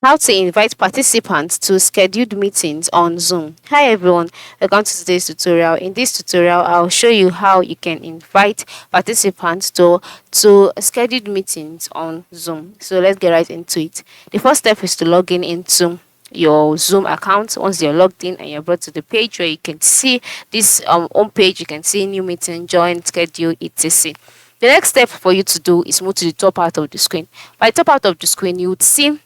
How to invite participants to scheduled meetings on Zoom. Hi everyone, welcome to today's tutorial. In this tutorial, I'll show you how you can invite participants to scheduled meetings on Zoom. So let's get right into it. The first step is to log in into your Zoom account. Once you're logged in and you're brought to the page where you can see this home page, you can see new meeting, join, schedule, etc. The next step for you to do is move to the top part of the screen. By the top part of the screen, you would see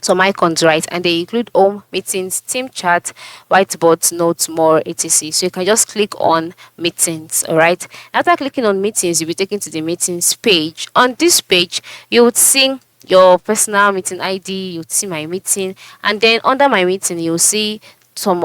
some icons, right? And they include home, meetings, team chat, whiteboards, notes, more, etc. So you can just click on meetings. All right, after clicking on meetings, you'll be taken to the meetings page. On this page, you would see your personal meeting ID, you would see my meeting, and then under my meeting you'll see some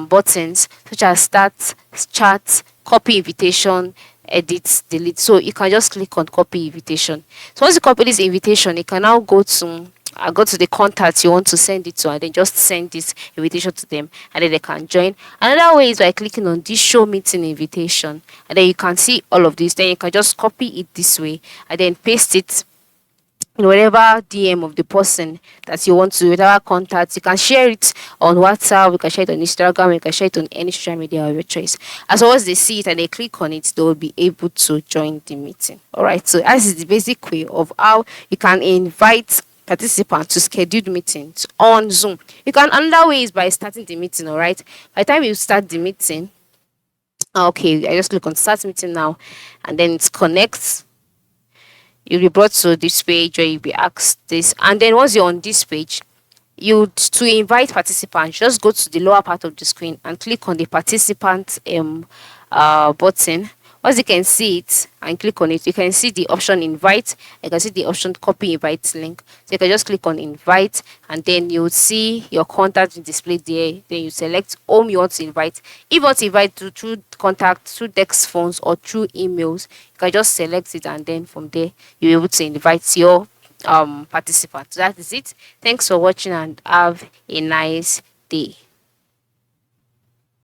buttons such as start, chat, copy invitation, edit, delete. So you can just click on copy invitation. So once you copy this invitation, you can now go to the contacts you want to send it to, and then just send this invitation to them, and then they can join. Another way is by clicking on this show meeting invitation, and then you can see all of this. Then you can just copy it this way and then paste it in whatever DM of the person that you want to, whatever contact. You can share it on WhatsApp, you can share it on Instagram, you can share it on any social media of your choice. As long as they see it and they click on it, they will be able to join the meeting. All right, so that is the basic way of how you can invite participants to scheduled meetings on Zoom. You can another way is by starting the meeting. All right, by the time you start the meeting, okay, I just click on start meeting now, and then it connects. You'll be brought to this page where you'll be asked this, and then once you're on this page, you to invite participants, just go to the lower part of the screen and click on the participant button. Once you can see it and click on it, you can see the option invite. You can see the option copy invite link. So you can just click on invite, and then you'll see your contact displayed there. Then you select whom you want to invite. If you want to invite through contact, through text phones, or through emails, you can just select it, and then from there you're able to invite your participants. So that is it. Thanks for watching and have a nice day.